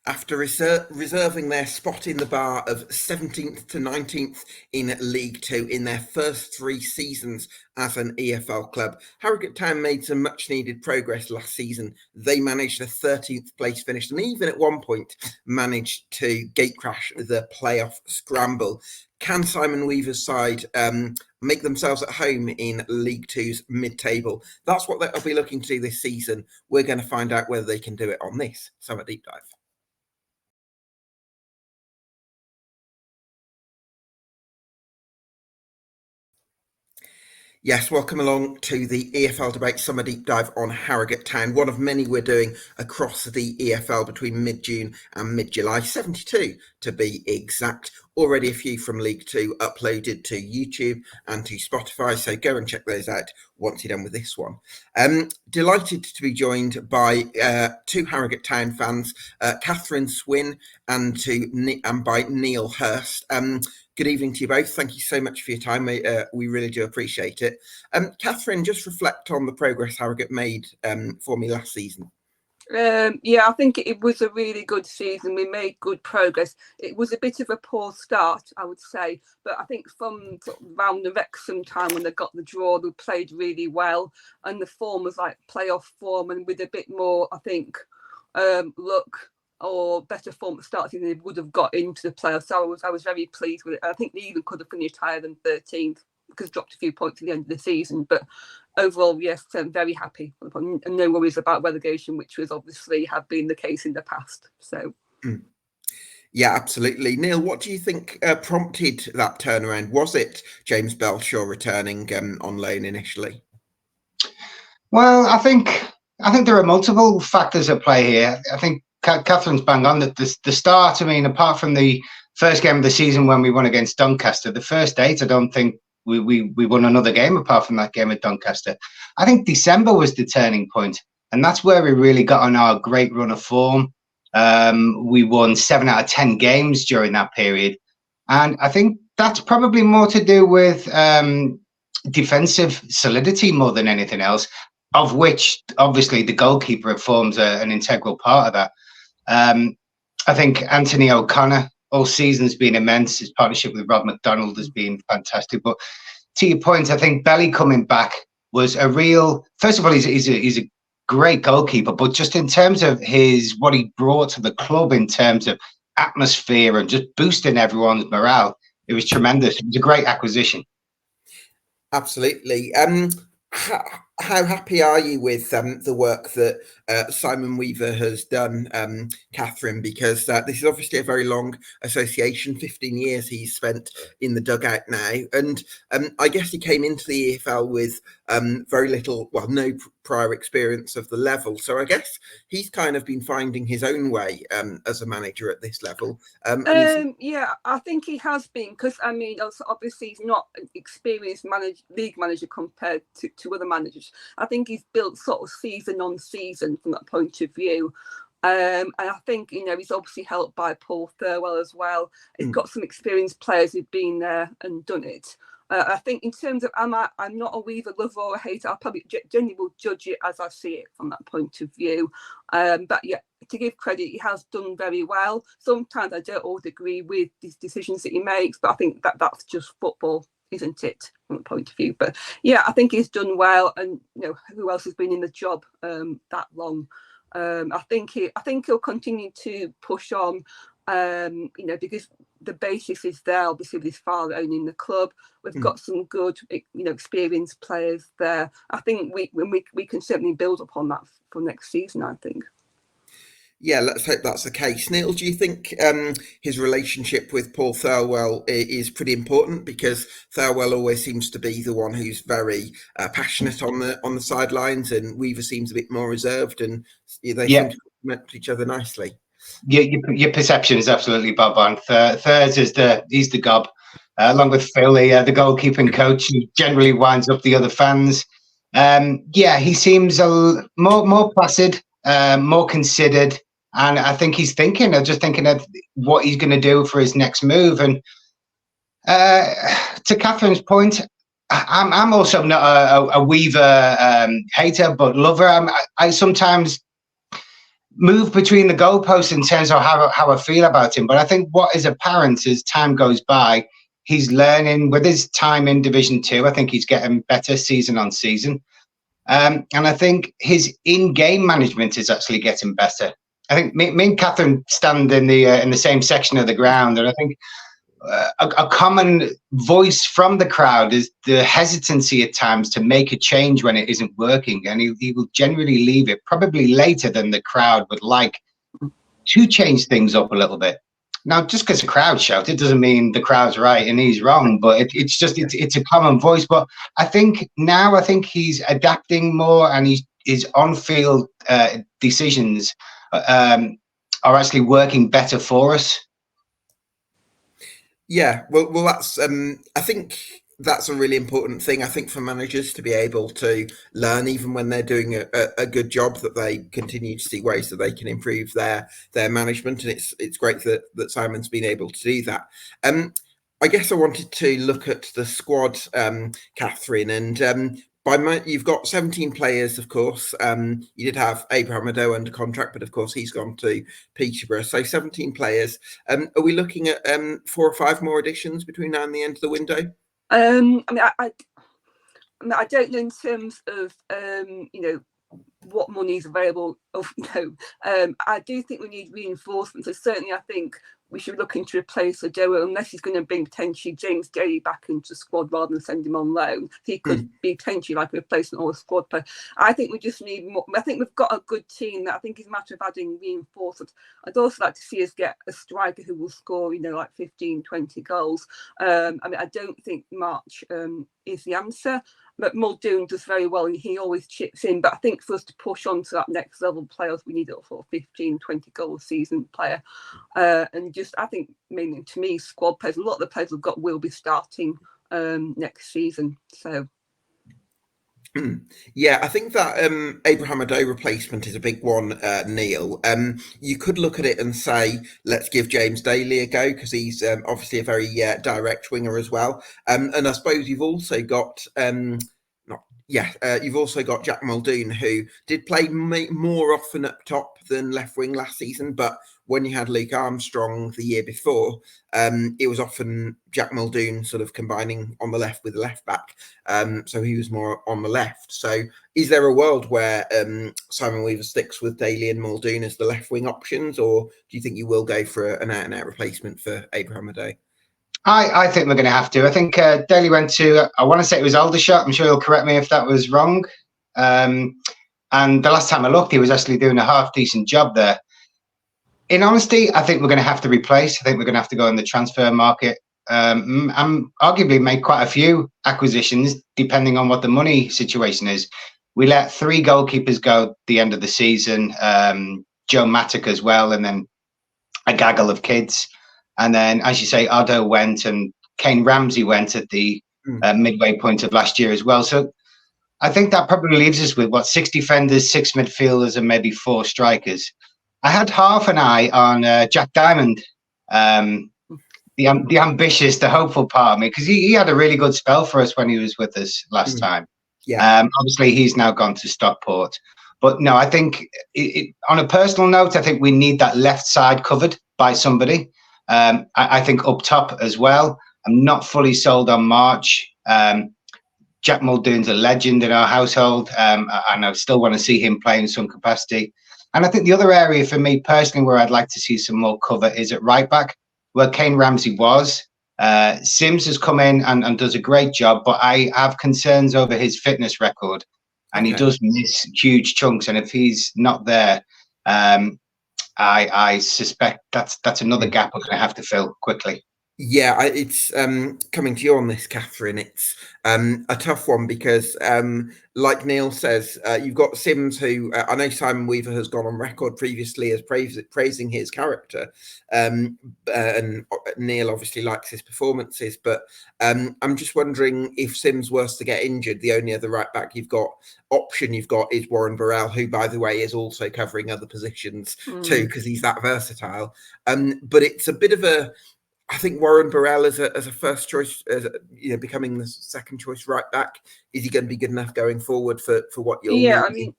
After reserving their spot in the bar of 17th to 19th in League Two in their first 3 seasons as an EFL club, Harrogate Town made some much needed progress last season. They managed a 13th place finish and even at one point managed to gatecrash the playoff scramble. Can Simon Weaver's side make themselves at home in League Two's mid-table? That's what they'll be looking to do this season. We're going to find out whether they can do it on this Summer Deep Dive. Yes, welcome along to the EFL Debate Summer Deep Dive on Harrogate Town, one of many we're doing across the EFL between mid-June and mid-July, 72 to be exact. Already a few from League Two uploaded to YouTube and to Spotify, so go and check those out once you're done with this one. Delighted to be joined by 2 Harrogate Town fans, Katherine, Swinn, and by Neil Hirst. Good evening to you both. Thank you so much for your time. We really do appreciate it. Katherine, just reflect on the progress Harrogate made for me last season. I think it was a really good season. We made good progress. It was a bit of a poor start, I would say, but I think from sort of around the Wrexham time when they got the draw, they played really well, and the form was like playoff form, and with a bit more, I think, luck or better form at start, they would have got into the playoffs. So I was very pleased with it. I think they even could have finished higher than 13th because dropped a few points at the end of the season. But overall, yes, I'm very happy and no worries about relegation, which was obviously have been the case in the past. So. Yeah, absolutely. Neil, what do you think prompted that turnaround? Was it James Belshaw returning on loan initially? Well, I think there are multiple factors at play here. I think Katherine's bang on that the start. I mean, apart from the first game of the season when we won against Doncaster, the first 8, I don't think we won another game apart from that game at Doncaster. I think December was the turning point, and that's where we really got on our great run of form. We won 7 out of 10 games during that period, and I think that's probably more to do with defensive solidity more than anything else, of which obviously the goalkeeper forms an integral part of that. I think Anthony O'Connor all season has been immense. His partnership with Rob McDonald has been fantastic. But to your point, I think Belly coming back was a real. First of all, he's a great goalkeeper, but just in terms of what he brought to the club in terms of atmosphere and just boosting everyone's morale, it was tremendous. It was a great acquisition. Absolutely. How happy are you with the work that Simon Weaver has done, Katherine? Because this is obviously a very long association, 15 years he's spent in the dugout now. And I guess he came into the EFL with very little, no prior experience of the level. So I guess he's kind of been finding his own way as a manager at this level. Yeah, I think he has been, because I mean, obviously he's not an experienced league manager compared to other managers. I think he's built sort of season on season from that point of view. And I think, he's obviously helped by Paul Thirlwell as well. He's got some experienced players who've been there and done it. I think in terms of, I'm not a Weaver lover or a hater. I probably generally will judge it as I see it from that point of view. But yeah, to give credit, he has done very well. Sometimes I don't always agree with these decisions that he makes, but I think that's just football, isn't it, from that point of view? But yeah, I think he's done well, and who else has been in the job that long? I think he'll continue to push on, because the basis is there. Obviously, with his father owning the club, we've got some good, experienced players there. I think we can certainly build upon that for next season, I think. Yeah, let's hope that's the case. Neil, do you think his relationship with Paul Thirlwell is pretty important? Because Thirlwell always seems to be the one who's very passionate on the sidelines, and Weaver seems a bit more reserved, and they seem to complement each other nicely. Your perception is absolutely bob on. Thurs he's the gob, along with Phil, the goalkeeping coach, who generally winds up the other fans. He seems more placid, more considered. And I think he's thinking of what he's going to do for his next move. And to Katherine's point, I'm also not a Weaver hater, but lover. I sometimes move between the goalposts in terms of how I feel about him. But I think what is apparent as time goes by, he's learning with his time in Division 2. I think he's getting better season on season. And I think his in-game management is actually getting better. I think me and Katherine stand in the same section of the ground, and I think a common voice from the crowd is the hesitancy at times to make a change when it isn't working, and he will generally leave it probably later than the crowd would like to change things up a little bit. Now, just because the crowd shout, it doesn't mean the crowd's right and he's wrong, but it's a common voice. But I think he's adapting more, and his on-field decisions are actually working better for us. Yeah, well, that's. I think that's a really important thing. I think for managers to be able to learn, even when they're doing a good job, that they continue to see ways that they can improve their management, and it's great that Simon's been able to do that. I guess I wanted to look at the squad, Katherine, and you've got 17 players, of course. You did have Abraham Ado under contract, but of course he's gone to Peterborough. So 17 players. Are we looking at 4 or 5 more additions between now and the end of the window? I mean, I don't know in terms of what money is available. I do think we need reinforcement. So certainly, I think we should look into replace Ado, unless he's going to bring potentially James Daly back into the squad rather than send him on loan. He could be potentially like a replacement or a squad player. I think we just need more. I think we've got a good team. I think it's a matter of adding reinforcement. I'd also like to see us get a striker who will score, like 15, 20 goals. I mean, I don't think March is the answer. But Muldoon does very well, and he always chips in. But I think for us to push on to that next level players, we need a sort of 15, 20 goal season player. And just, I think, mainly to me, squad players, a lot of the players we've got will be starting next season. So. Yeah, I think that Abraham Ado replacement is a big one, Neil. You could look at it and say, let's give James Daly a go, because he's obviously a very direct winger as well. And I suppose you've also got you've also got Jack Muldoon, who did play more often up top than left wing last season, but when you had Luke Armstrong the year before, it was often Jack Muldoon sort of combining on the left with the left back. So he was more on the left. So is there a world where Simon Weaver sticks with Daly and Muldoon as the left wing options, or do you think you will go for an out and out replacement for Abraham Ado? I think we're going to have to. I think Daly went to, I want to say it was Aldershot. I'm sure he'll correct me if that was wrong. And the last time I looked, he was actually doing a half decent job there. In honesty, I think we're going to have to replace. I think we're going to have to go in the transfer market. And arguably make quite a few acquisitions depending on what the money situation is. We let 3 goalkeepers go at the end of the season. Joe Mattock as well, and then a gaggle of kids. And then, as you say, Ado went and Kane Ramsey went at the midway point of last year as well. So I think that probably leaves us with, 6 defenders, 6 midfielders, and maybe 4 strikers. I had half an eye on Jack Diamond, the ambitious, the hopeful part of me, because he had a really good spell for us when he was with us last time. Yeah. Obviously, he's now gone to Stockport. But no, I think on a personal note, I think we need that left side covered by somebody. I think up top as well. I'm not fully sold on March. Jack Muldoon's a legend in our household, and I still want to see him play in some capacity. And I think the other area for me personally where I'd like to see some more cover is at right back, where Kane Ramsey was. Sims has come in and does a great job, but I have concerns over his fitness record, and he does miss huge chunks. And if he's not there, I suspect that's another gap we're going to have to fill quickly. Yeah, it's coming to you on this, Katherine. It's a tough one because, like Neil says, you've got Sims, who I know Simon Weaver has gone on record previously as praising his character, and Neil obviously likes his performances. But I'm just wondering if Sims was to get injured, the only other right back you've got is Warren Burrell, who, by the way, is also covering other positions too, because he's that versatile. But it's a bit of a I think Warren Burrell as a first choice, becoming the second choice right back. Is he going to be good enough going forward for what you'll Yeah, need?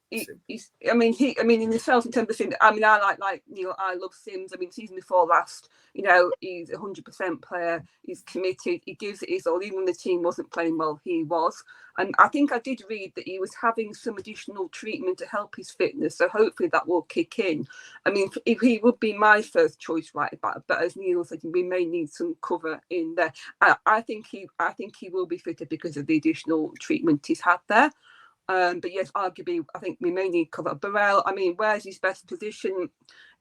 I mean, in himself in terms of things. I mean, I like Neil. I love Sims. I mean, season before last, he's 100% player. He's committed. He gives it his all. Even when the team wasn't playing well, he was. And I think I did read that he was having some additional treatment to help his fitness. So hopefully that will kick in. I mean, if he would be my first choice right back, but as Neil said, we may need some cover in there. I think he will be fitter because of the additional treatment he's had there. But yes, arguably, I think we may need cover. Burrell, I mean, where's his best position?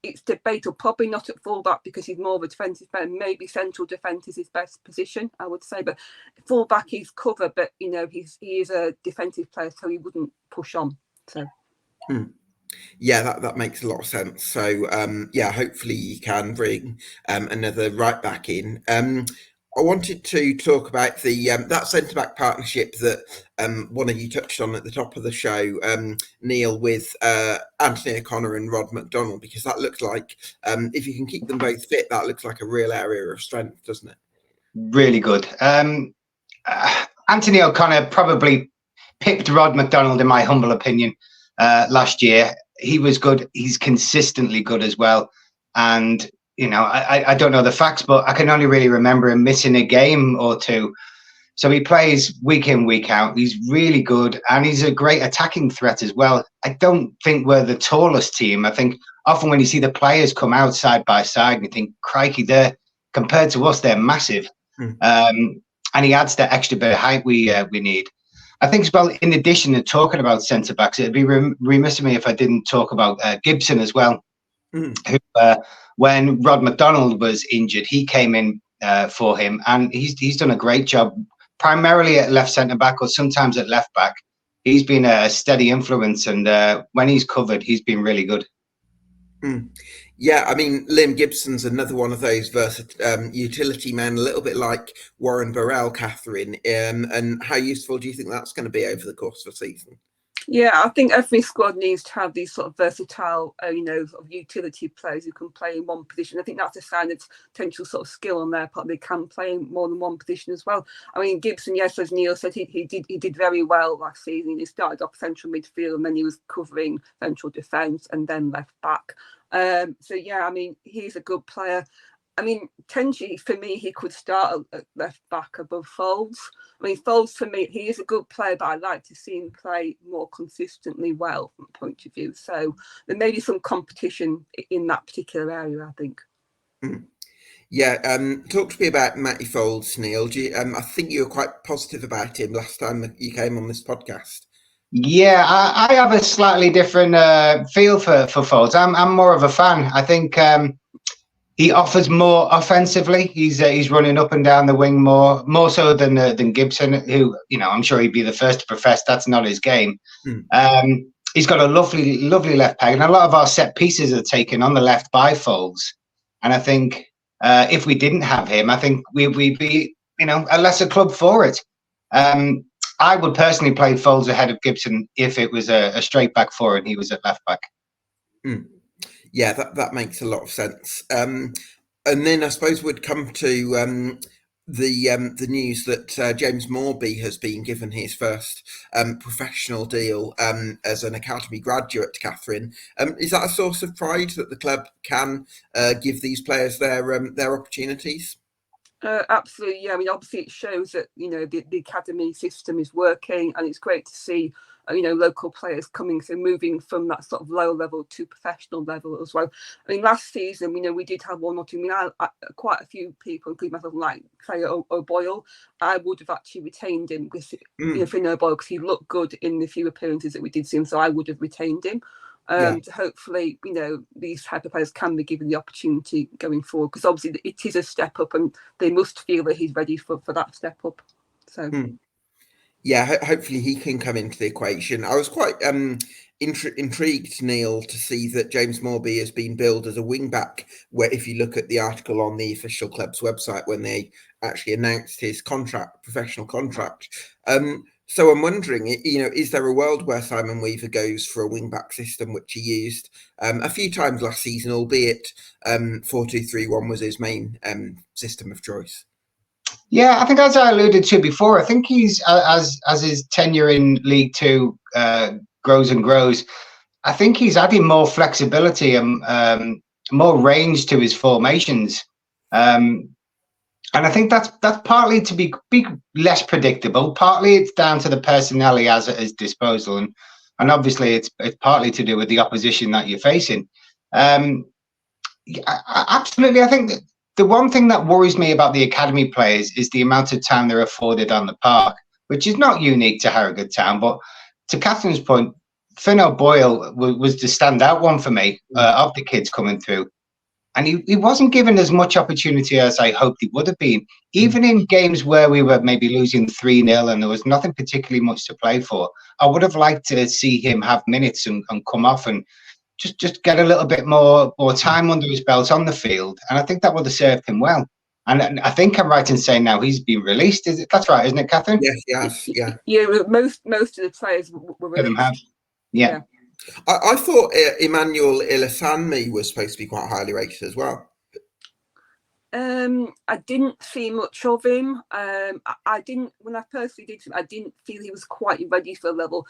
It's debatable. Probably not at fullback because he's more of a defensive player. Maybe central defence is his best position, I would say. But fullback, he's cover, but he is a defensive player, so he wouldn't push on. So. Yeah, that makes a lot of sense. So hopefully you can bring another right back in. I wanted to talk about the that centre back partnership that one of you touched on at the top of the show, Neil, with Anthony O'Connor and Rod McDonald, because that looks like if you can keep them both fit, that looks like a real area of strength, doesn't it? Really good. Anthony O'Connor probably pipped Rod McDonald, in my humble opinion, last year. He was good. He's consistently good as well. And I don't know the facts, but I can only really remember him missing a game or two. So he plays week in, week out. He's really good, and he's a great attacking threat as well. I don't think we're the tallest team. I think often when you see the players come out side by side, you think, crikey, compared to us, they're massive. And he adds that extra bit of height we need. I think as well, in addition to talking about centre-backs, it'd be remiss of me if I didn't talk about Gibson as well, who when Rod McDonald was injured, he came in for him, and he's done a great job, primarily at left centre back or sometimes at left back. He's been a steady influence, and when he's covered, he's been really good. Yeah, I mean, Liam Gibson's another one of those utility men, a little bit like Warren Burrell, Katherine. And how useful do you think that's going to be over the course of the season? Yeah, I think every squad needs to have these sort of versatile, sort of utility players who can play in one position. I think that's a sign of potential sort of skill on their part. They can play in more than one position as well. I mean, Gibson, yes, as Neil said, he did very well last season. He started off central midfield, and then he was covering central defence and then left back. So yeah, I mean, he's a good player. I mean, potentially for me, he could start at left back above Folds. I mean, Folds for me, he is a good player, but I'd like to see him play more consistently well from a point of view. So there may be some competition in that particular area, I think. Yeah, talk to me about Matty Folds, Neil. I think you were quite positive about him last time you came on this podcast. Yeah, I have a slightly different feel for Folds. I'm more of a fan. I think he offers more offensively. He's running up and down the wing more so than Gibson, who I'm sure he'd be the first to profess that's not his game. He's got a lovely left peg, and a lot of our set pieces are taken on the left by Folds. And I think if we didn't have him, I think we'd be a lesser club for it. I would personally play Folds ahead of Gibson if it was a straight back four and he was at left back. Yeah, that makes a lot of sense. And then I suppose we'd come to the news that James Morby has been given his first professional deal as an academy graduate, Katherine. Is that a source of pride that the club can give these players their opportunities? Absolutely, yeah. I mean, obviously, it shows that the academy system is working, and it's great to see local players coming through, moving from that sort of lower level to professional level as well. I mean, last season, we did have one or two. I mean, quite a few people, including myself, like Claire O'Boyle. I would have actually retained him because for O'Boyle, because he looked good in the few appearances that we did see him, so I would have retained him. So hopefully, these type of players can be given the opportunity going forward, because obviously it is a step up, and they must feel that he's ready for that step up. So. Yeah, hopefully he can come into the equation. I was quite intrigued, Neil, to see that James Morby has been billed as a wing-back, where if you look at the article on the official club's website when they actually announced his professional contract. So I'm wondering, is there a world where Simon Weaver goes for a wing-back system, which he used a few times last season, albeit 4-2-3-1 was his main system of choice? Yeah, I think as I alluded to before, I think he's as his tenure in League Two grows and grows, I think he's adding more flexibility and more range to his formations. And I think that's partly to be less predictable. Partly it's down to the personnel he has at his disposal, and obviously it's partly to do with the opposition that you're facing. Absolutely, I think that the one thing that worries me about the academy players is the amount of time they're afforded on the park, which is not unique to Harrogate Town. But to Catherine's point, Finn O'Boyle was the standout one for me of the kids coming through. And he wasn't given as much opportunity as I hoped he would have been. Even in games where we were maybe losing 3-0 and there was nothing particularly much to play for, I would have liked to see him have minutes and come off and just get a little bit more time under his belt on the field. And I think that would have served him well. And I think I'm right in saying now he's been released. That's right, isn't it, Katherine? Yes, yeah. Yeah, most of the players were released. Yeah. I thought Emmanuel Ilasanmi was supposed to be quite highly rated as well. I didn't see much of him. I didn't, when I personally did him, I didn't feel he was quite ready for the level.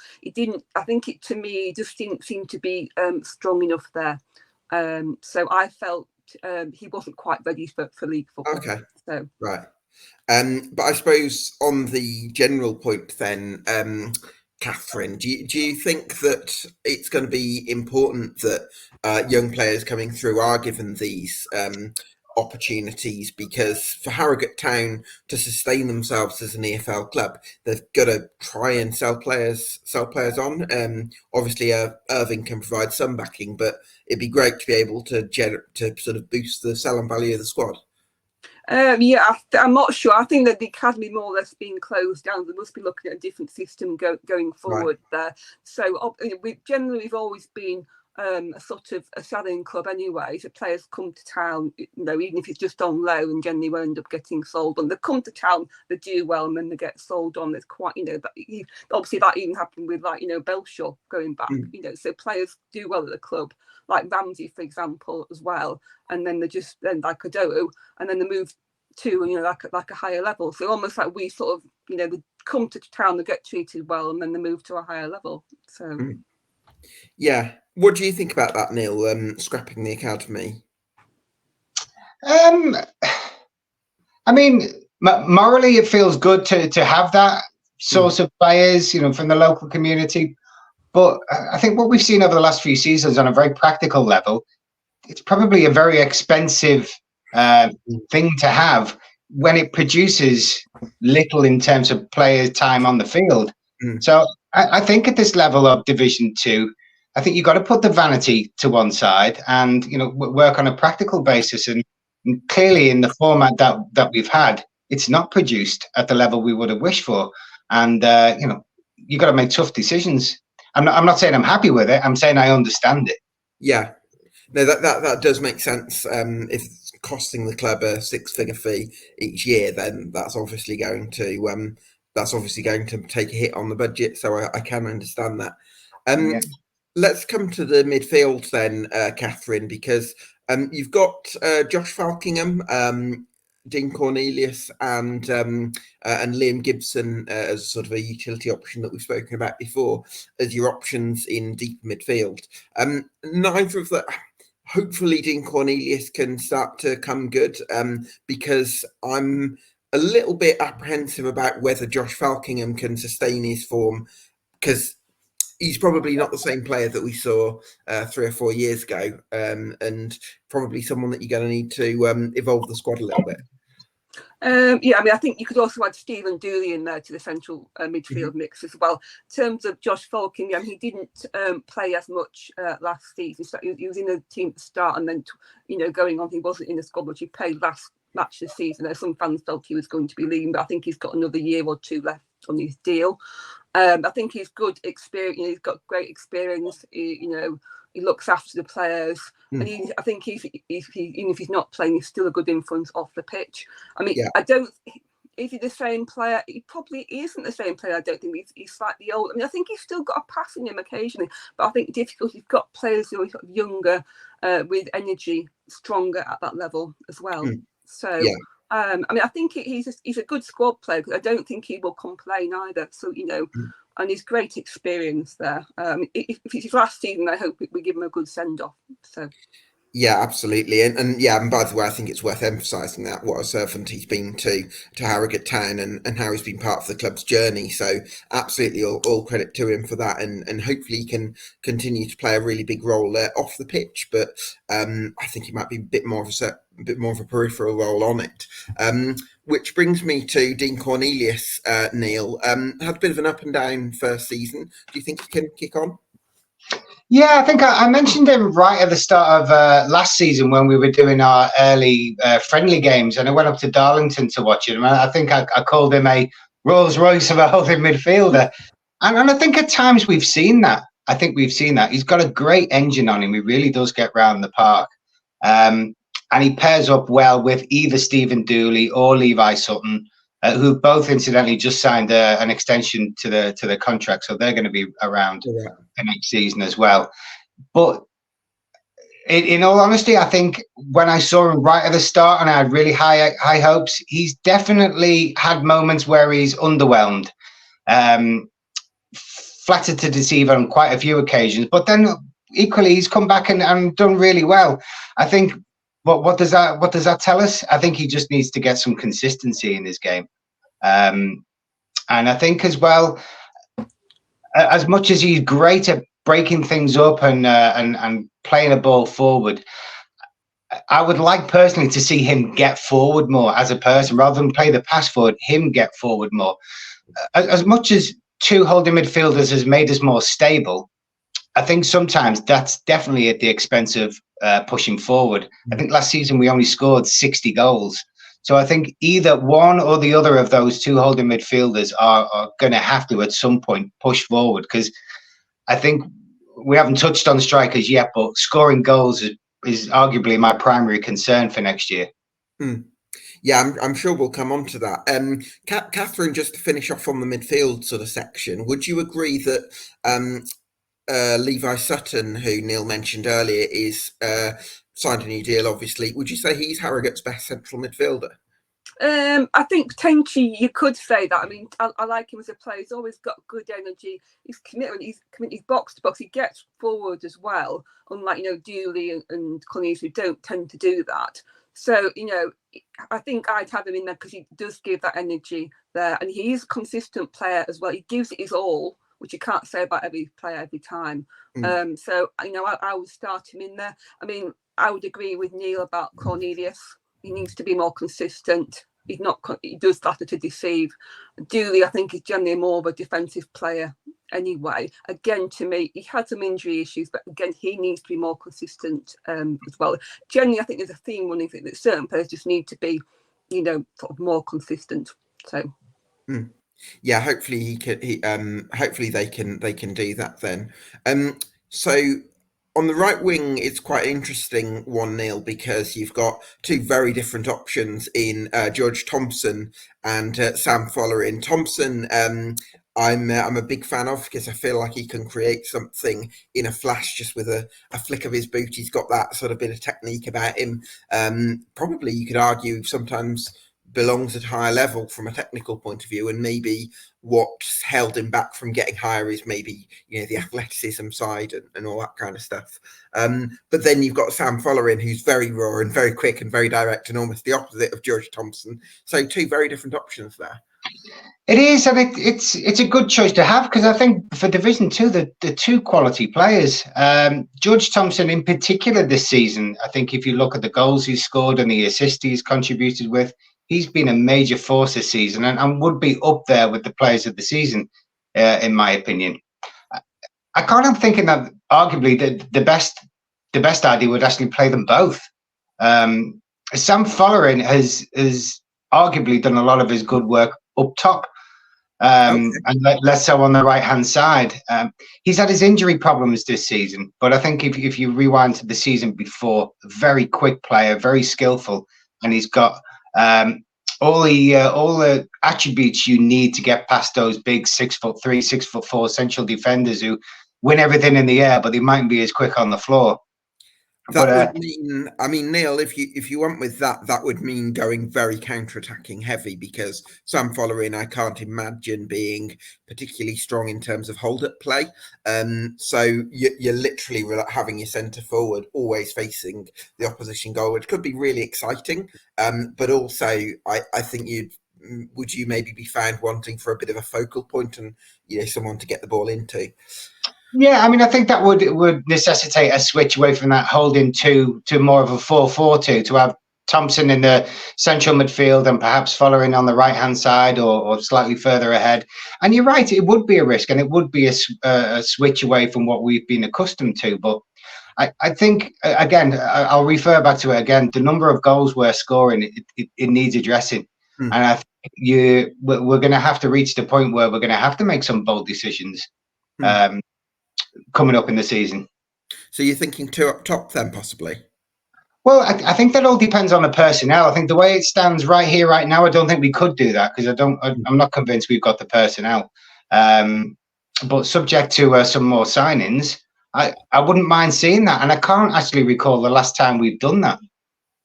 I think it, to me, just didn't seem to be strong enough there. So I felt he wasn't quite ready for league football. Okay. So. Right. But I suppose on the general point then, Katherine, do you think that it's going to be important that young players coming through are given these opportunities? Because for Harrogate Town to sustain themselves as an EFL club, they've got to try and sell players on. Obviously, Irving can provide some backing, but it'd be great to be able to sort of boost the selling value of the squad. Yeah, I'm not sure. I think that the academy more or less being closed down. They must be looking at a different system going forward there. So we've always been a sort of a selling club anyway. So players come to town, even if it's just on loan, and generally will end up getting sold on. They come to town, they do well, and then they get sold on. There's quite, obviously that even happened with Belshaw going back. So players do well at the club, like Ramsey, for example, as well. And then they like Adoу, and then they move to like a higher level. So almost like we sort of they come to town, they get treated well, and then they move to a higher level. So yeah, what do you think about that, Neil? Scrapping the academy. I mean, morally, it feels good to have that source of players, from the local community. But I think what we've seen over the last few seasons on a very practical level, it's probably a very expensive thing to have when it produces little in terms of players' time on the field. So I think at this level of Division 2, I think you've got to put the vanity to one side and work on a practical basis. And clearly, in the format that we've had, it's not produced at the level we would have wished for. And you've got to make tough decisions. I'm not saying I'm happy with it. I'm saying I understand it. Yeah. No, that does make sense. If it's costing the club a 6-figure fee each year, then that's obviously going to take a hit on the budget. So I can understand that. Let's come to the midfield then, Katherine, because you've got Josh Falkingham, Dean Cornelius, and Liam Gibson as sort of a utility option that we've spoken about before as your options in deep midfield. Neither of the. Hopefully, Dean Cornelius can start to come good because I'm a little bit apprehensive about whether Josh Falkingham can sustain his form, because he's probably not the same player that we saw 3 or 4 years ago, and probably someone that you're going to need to evolve the squad a little bit. I think you could also add Stephen Dooley in there to the central midfield mix as well. In terms of Josh Falkingham, he didn't play as much last season. So he was in the team at the start, and then going on, he wasn't in the squad, but he played last match this season. Now, some fans felt he was going to be leaving, but I think he's got another year or 2 left on his deal. I think he's good experience. He's got great experience. He looks after the players, and I think even if he's not playing, he's still a good influence off the pitch. I mean, is he the same player? He probably isn't the same player. I don't think he's slightly old. I mean, I think he's still got a pass in him occasionally, but I think the difficulty, you've got players who are sort of younger, with energy, stronger at that level as well. So, yeah. I mean, I think he's a good squad player, because I don't think he will complain either. So, and he's great experience there. If it's his last season, I hope we give him a good send off. So. Yeah, absolutely, and by the way, I think it's worth emphasising that what a servant he's been to Harrogate Town, and how he's been part of the club's journey. So absolutely, all credit to him for that, and hopefully he can continue to play a really big role off the pitch. But I think he might be a bit more of a peripheral role on it. Which brings me to Dean Cornelius. Neil had a bit of an up and down first season. Do you think he can kick on? Yeah, I think I mentioned him right at the start of last season when we were doing our early friendly games, and I went up to Darlington to watch him. I think I called him a Rolls Royce of a holding midfielder, and I think at times we've seen that. I think we've seen that. He's got a great engine on him. He really does get round the park, and he pairs up well with either Stephen Dooley or Levi Sutton, who both incidentally just signed an extension to the contract, so they're going to be around the next season as well. But in all honesty, I think when I saw him right at the start and I had really high hopes, he's definitely had moments where he's underwhelmed, flattered to deceive on quite a few occasions. But then equally, he's come back and done really well. I think. What does that tell us? I think he just needs to get some consistency in his game, and I think as well, as much as he's great at breaking things up and playing a ball forward, I would like personally to see him get forward more as a person rather than play the pass forward. Him get forward more. As much as two holding midfielders has made us more stable, I think sometimes that's definitely at the expense of pushing forward. I think last season we only scored 60 goals. So I think either one or the other of those two holding midfielders are going to have to at some point push forward, because I think we haven't touched on strikers yet, but scoring goals is arguably my primary concern for next year. Yeah, I'm sure we'll come on to that. Katherine, just to finish off on the midfield sort of section, would you agree that Levi Sutton, who Neil mentioned earlier, is signed a new deal, obviously. Would you say he's Harrogate's best central midfielder? I think potentially you could say that. I mean, I like him as a player. He's always got good energy. He's committed. He's box to box. He gets forward as well, unlike Dooley and Cornelius, who don't tend to do that. So I think I'd have him in there because he does give that energy there, and he is a consistent player as well. He gives it his all, which you can't say about every player every time. So I would start him in there. I mean, I would agree with Neil about Cornelius. He needs to be more consistent. He does flatter to deceive. Dooley, I think, is generally more of a defensive player anyway. Again, to me, he had some injury issues, but again, he needs to be more consistent as well. Generally, I think there's a theme running that certain players just need to be, sort of more consistent. So. Yeah, hopefully hopefully they can do that then. So on the right wing, it's quite an interesting one, Neil, because you've got two very different options in George Thompson and Sam Follerin. Thompson, I'm a big fan of, because I feel like he can create something in a flash just with a flick of his boot. He's got that sort of bit of technique about him. Probably you could argue sometimes belongs at a higher level from a technical point of view, and maybe what's held him back from getting higher is maybe the athleticism side and all that kind of stuff. But then you've got Sam Follerin, who's very raw and very quick and very direct, and almost the opposite of George Thompson. So two very different options there. It is, and it's a good choice to have, because I think for Division 2, the two quality players. George Thompson in particular this season, I think if you look at the goals he's scored and the assists he's contributed with, he's been a major force this season and would be up there with the players of the season, in my opinion. I can't help thinking that arguably the best idea would actually play them both. Sam Follerin has arguably done a lot of his good work up top, and less so on the right-hand side. He's had his injury problems this season, but I think if you rewind to the season before, very quick player, very skillful, and he's got all the attributes you need to get past those big 6'3", 6'4" central defenders who win everything in the air, but they mightn't be as quick on the floor. That would mean, I mean, Neil, if you went with that, that would mean going very counter-attacking heavy, because Sam Following, I can't imagine being particularly strong in terms of hold-up play. So you're literally having your centre forward always facing the opposition goal, which could be really exciting. But also, I think would you maybe be found wanting for a bit of a focal point and someone to get the ball into? Yeah, I mean, I think that would necessitate a switch away from that holding two to more of a 4-4-2, to have Thompson in the central midfield and perhaps Following on the right-hand side or slightly further ahead. And you're right, it would be a risk, and it would be a switch away from what we've been accustomed to. But I think, again, I'll refer back to it again, the number of goals we're scoring, it needs addressing. And I think we're going to have to reach the point where we're going to have to make some bold decisions. Coming up in the season. So you're thinking two up top then, possibly? Well, I think that all depends on the personnel. I think the way it stands right here, right now, I don't think we could do that, because I'm not convinced we've got the personnel. But subject to some more signings, I wouldn't mind seeing that. And I can't actually recall the last time we've done that.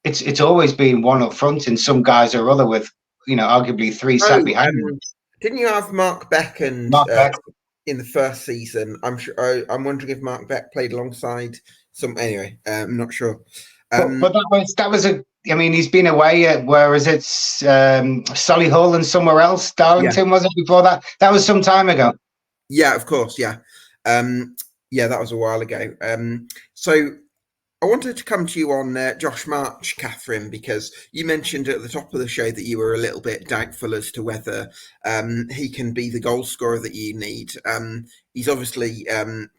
It's always been one up front and some guys or other with, arguably three sat behind them. Didn't you have Mark Beck in the first season? I'm wondering if Mark Beck played alongside some. Anyway, I'm not sure. But that was I mean, he's been away. Where is it? Solihull and somewhere else. Darlington, was it before that? That was some time ago. Yeah, of course. Yeah, that was a while ago. So I wanted to come to you on Josh March, Katherine, because you mentioned at the top of the show that you were a little bit doubtful as to whether he can be the goal scorer that you need. He's obviously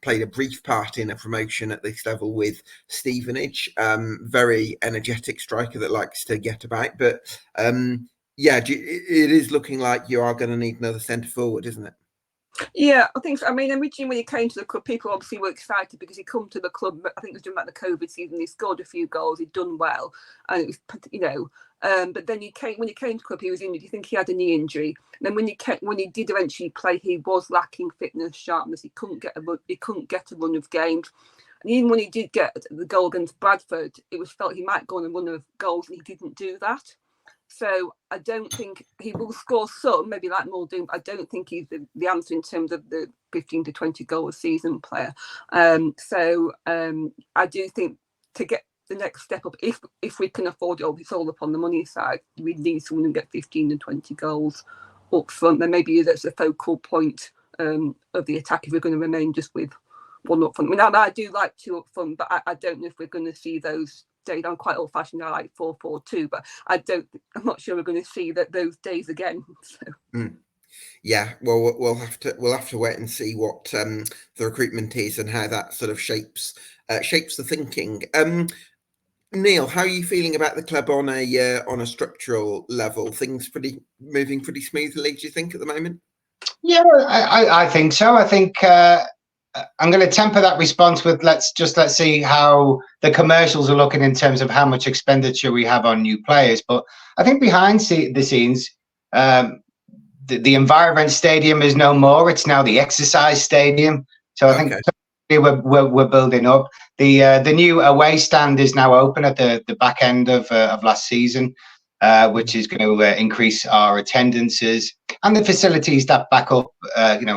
played a brief part in a promotion at this level with Stevenage. Very energetic striker that likes to get about. But it is looking like you are going to need another centre forward, isn't it? Yeah, I think so. I mean, originally when he came to the club, people obviously were excited because he come to the club. I think it was during the COVID season. He scored a few goals. He'd done well, and it was, But then when he came to the club, he was injured. You think he had a knee injury? And then when he did eventually play, he was lacking fitness, sharpness. He couldn't get a run of games. And even when he did get the goal against Bradford, it was felt he might go on a run of goals, and he didn't do that. So I don't think he will score some, maybe like Muldoon, but I don't think he's the answer in terms of the 15 to 20 goal a season player. So I do think to get the next step up, if we can afford it, it's all upon the money side. We need someone who get 15 and 20 goals up front. Then maybe that's a focal point of the attack if we're going to remain just with one up front. I mean, I do like two up front, but I don't know if we're going to see those days. I'm quite old-fashioned. I like 4-4-2, but I'm not sure we're going to see those days again. So. Yeah, well, we'll have to wait and see what the recruitment is and how that sort of shapes the thinking. Neil, how are you feeling about the club on a structural level? Things moving pretty smoothly, do you think, at the moment? Yeah, I think so. I think I'm going to temper that response with let's see how the commercials are looking in terms of how much expenditure we have on new players. But I think behind the scenes, the Environment Stadium is no more. It's now the Exercise Stadium. So I think we're building up. The new away stand is now open at the back end of last season, which is going to increase our attendances and the facilities that back up,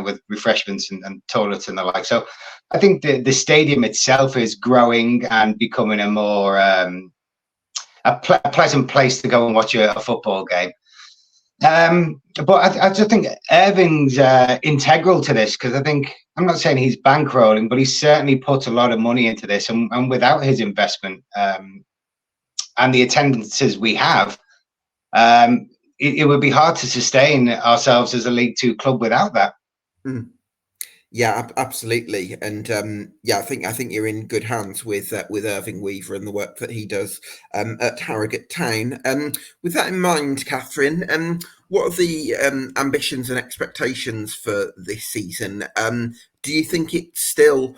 with refreshments and toilets and the like. So I think the stadium itself is growing and becoming a more a pleasant place to go and watch a football game. But I just think Irving's integral to this, because I think, I'm not saying he's bankrolling, but he's certainly put a lot of money into this, and without his investment and the attendances we have, it would be hard to sustain ourselves as a League Two club without that. Yeah, absolutely, and I think you're in good hands with Irving Weaver and the work that he does at Harrogate Town. With that in mind, Katherine, what are the ambitions and expectations for this season? Do you think it's still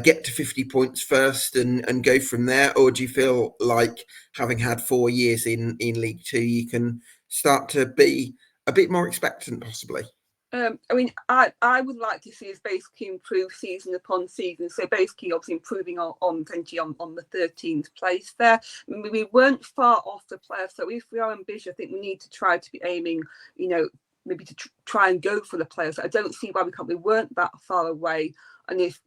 get to 50 points first and go from there, or do you feel like, having had 4 years in League Two, you can start to be a bit more expectant, possibly? I mean, I would like to see us basically improve season upon season. So basically, obviously, improving on the 13th place there. I mean, we weren't far off the playoffs. So if we are ambitious, I think we need to try to be aiming, maybe to try and go for the playoffs. I don't see why we can't. We weren't that far away. And if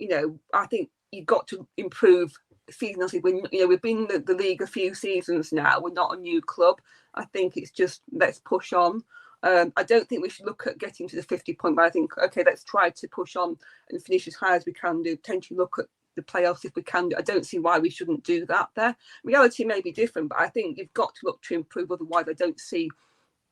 I think you've got to improve season. We've been in the league a few seasons now. We're not a new club. I think it's just let's push on. I don't think we should look at getting to the 50 point, but I think, okay, let's try to push on and finish as high as we can do, potentially look at the playoffs if we can do. I don't see why we shouldn't do that there. Reality may be different, but I think you've got to look to improve, otherwise I don't see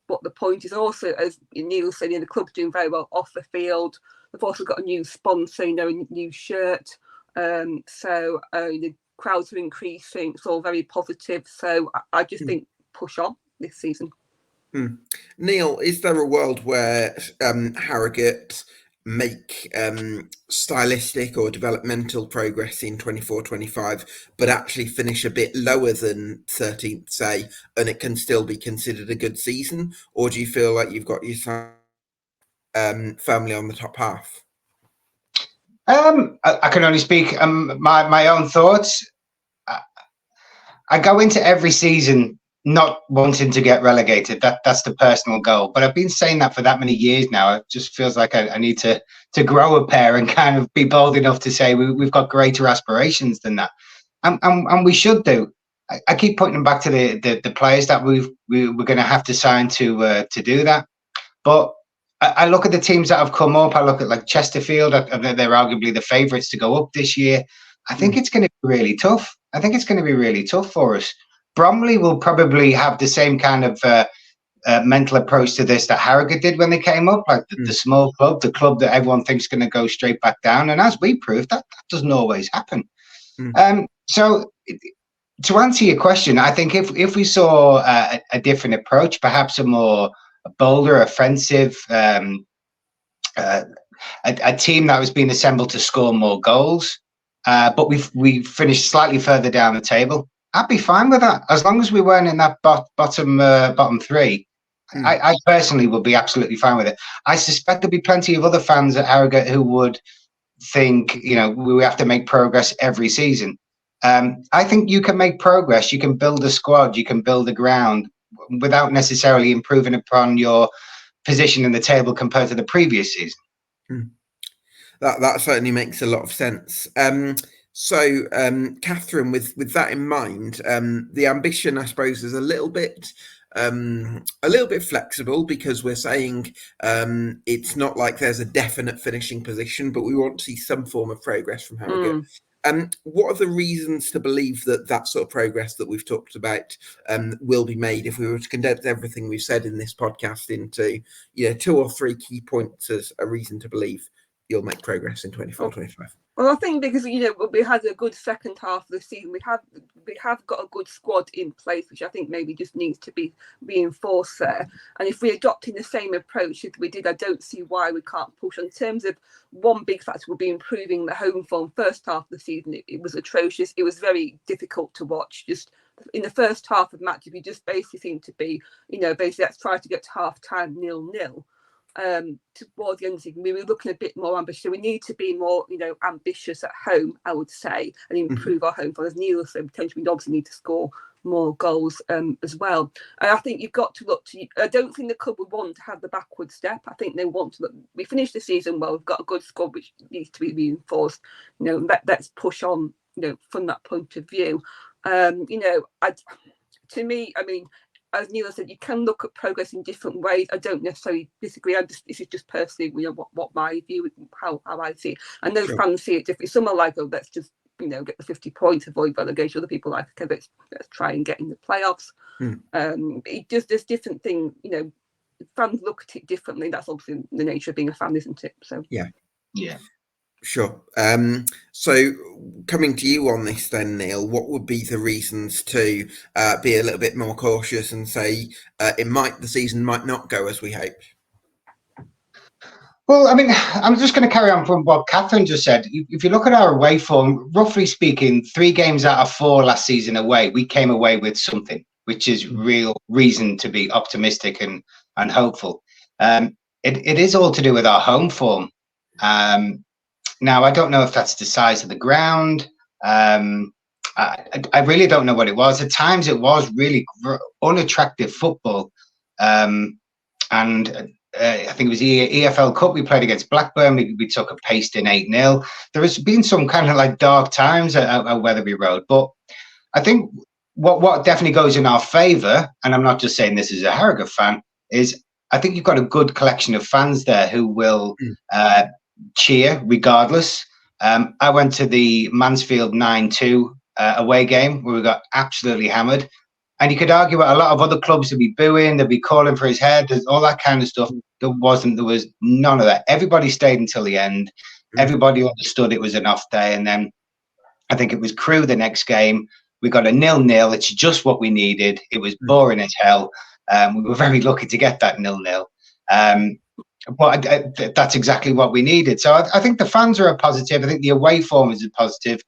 what the point is. Also, as Neil said, the club's doing very well off the field. They've also got a new sponsor, a new shirt. So the crowds are increasing. It's all very positive. So I just think push on this season. Neil, is there a world where Harrogate make stylistic or developmental progress in 24-25, but actually finish a bit lower than 13th, say, and it can still be considered a good season? Or do you feel like you've got yourself firmly on the top half? I can only speak my own thoughts. I go into every season not wanting to get relegated. That's the personal goal. But I've been saying that for that many years now. It just feels like I need to grow a pair and kind of be bold enough to say we've got greater aspirations than that. And we should do. I keep pointing back to the players that we're going to have to sign to do that. But I look at the teams that have come up. I look at like Chesterfield. They're arguably the favourites to go up this year. I think it's going to be really tough. I think it's going to be really tough for us. Bromley will probably have the same kind of mental approach to this that Harrogate did when they came up, like the small club, the club that everyone thinks is going to go straight back down. And as we proved, that doesn't always happen. So to answer your question, I think if we saw a different approach, perhaps a more bolder, offensive, a team that was being assembled to score more goals, but we finished slightly further down the table, I'd be fine with that, as long as we weren't in that bottom three. I personally would be absolutely fine with it. I suspect there'll be plenty of other fans at Harrogate who would think, we have to make progress every season. I think you can make progress. You can build a squad. You can build a ground without necessarily improving upon your position in the table compared to the previous season. That certainly makes a lot of sense. So, Katherine, with that in mind, the ambition, I suppose, is a little bit flexible, because we're saying it's not like there's a definite finishing position, but we want to see some form of progress from Harrogate. What are the reasons to believe that sort of progress that we've talked about will be made, if we were to condense everything we've said in this podcast into 2 or 3 key points as a reason to believe you'll make progress in 24-25? Well, I think because we had a good second half of the season, we have got a good squad in place, which I think maybe just needs to be reinforced there. And if we're adopting the same approach as we did, I don't see why we can't push. In terms of one big factor would be improving the home form. First half of the season, it was atrocious. It was very difficult to watch. Just in the first half of matches, we just basically seemed to be, basically let's try to get to half time 0-0. Towards the end of the season, we were looking a bit more ambitious. So we need to be more, ambitious at home, I would say, and improve our home form. As Neil said, potentially we obviously need to score more goals as well. And I think you've got to look to. I don't think the club would want to have the backward step. I think they want to look. We finished the season well. We've got a good squad which needs to be reinforced. Let's push on. From that point of view. To me, I mean, as Neil said, you can look at progress in different ways. I don't necessarily disagree. This is just personally, what my view, how I see it. And those fans see it differently. Some are like, let's just, get the 50 points, avoid relegation. Other people are like, okay, let's try and get in the playoffs. There's different things. Fans look at it differently. That's obviously the nature of being a fan, isn't it? So yeah. Sure. So coming to you on this then, Neil, what would be the reasons to be a little bit more cautious and say the season might not go as we hope? Well, I mean, I'm just going to carry on from what Katherine just said. If you look at our away form, roughly speaking, 3 games out of 4 last season away, we came away with something. which is real reason to be optimistic and hopeful. It is all to do with our home form. Now, I don't know if that's the size of the ground. I really don't know what it was. At times, it was really unattractive football. And I think it was the EFL Cup. We played against Blackburn. We took a pasting 8-0. There has been some kind of like dark times at Weatherby Road. But I think what definitely goes in our favour, and I'm not just saying this as a Harrogate fan, is I think you've got a good collection of fans there who will cheer regardless. I went to the Mansfield 9-2 away game where we got absolutely hammered. And you could argue that a lot of other clubs would be booing, they'd be calling for his head, all that kind of stuff. There was none of that. Everybody stayed until the end. Everybody understood it was an off day. And then I think it was Crewe the next game. We got a 0-0. It's just what we needed. It was boring as hell. We were very lucky to get that 0-0. But that's exactly what we needed. So I think the fans are a positive. I think the away form is a positive.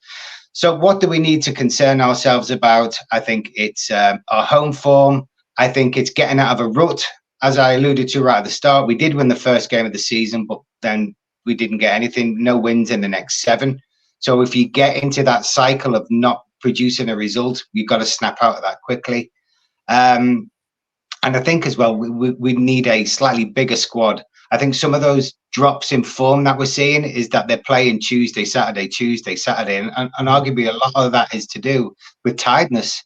So what do we need to concern ourselves about? I think it's our home form. I think it's getting out of a rut. As I alluded to right at the start, we did win the first game of the season, but then we didn't get anything, no wins in the next 7. So if you get into that cycle of not producing a result, you've got to snap out of that quickly. And I think as well, we need a slightly bigger squad. I think some of those drops in form that we're seeing is that they're playing Tuesday, Saturday, and arguably a lot of that is to do with tiredness.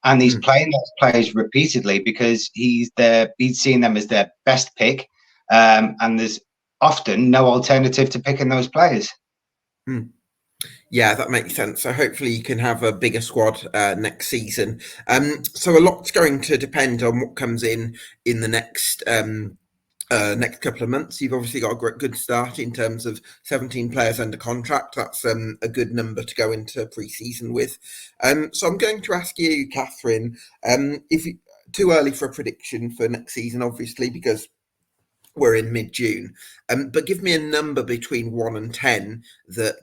And he's playing those players repeatedly because he's seeing them as their best pick, and there's often no alternative to picking those players. Yeah, that makes sense. So hopefully you can have a bigger squad next season. So a lot's going to depend on what comes in the next couple of months. You've obviously got a good start in terms of 17 players under contract. That's a good number to go into pre-season with. So I'm going to ask you, Katherine, too early for a prediction for next season, obviously, because we're in mid-June. But give me a number between 1 and 10 that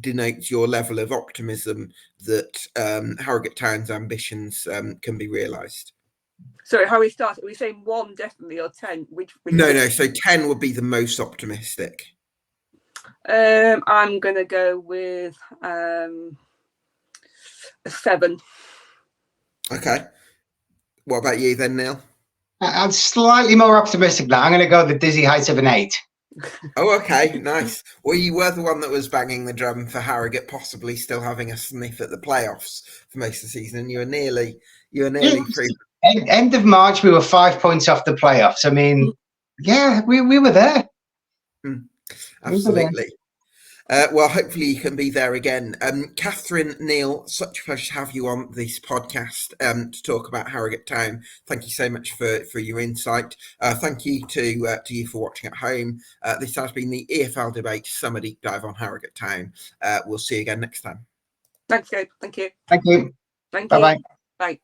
denotes your level of optimism that Harrogate Town's ambitions can be realised. Sorry, how we start? Are we saying 1 definitely or 10? No. So 10 would be the most optimistic. I'm going to go with a 7. Okay. What about you then, Neil? I'm slightly more optimistic now. I'm going to go the dizzy heights of an 8. Oh, okay, nice. Well, you were the one that was banging the drum for Harrogate possibly still having a sniff at the playoffs for most of the season, and you were nearly through. End of March, we were 5 points off the playoffs. I mean, yeah, we were there. Absolutely. Well, hopefully you can be there again. Katherine, Neil, such a pleasure to have you on this podcast to talk about Harrogate Town. Thank you so much for your insight. Thank you to you for watching at home. This has been the EFL Debate Summer Deep Dive on Harrogate Town. We'll see you again next time. Thanks, Gabe. Thank you. Thank you. Thank you. Bye-bye. Bye.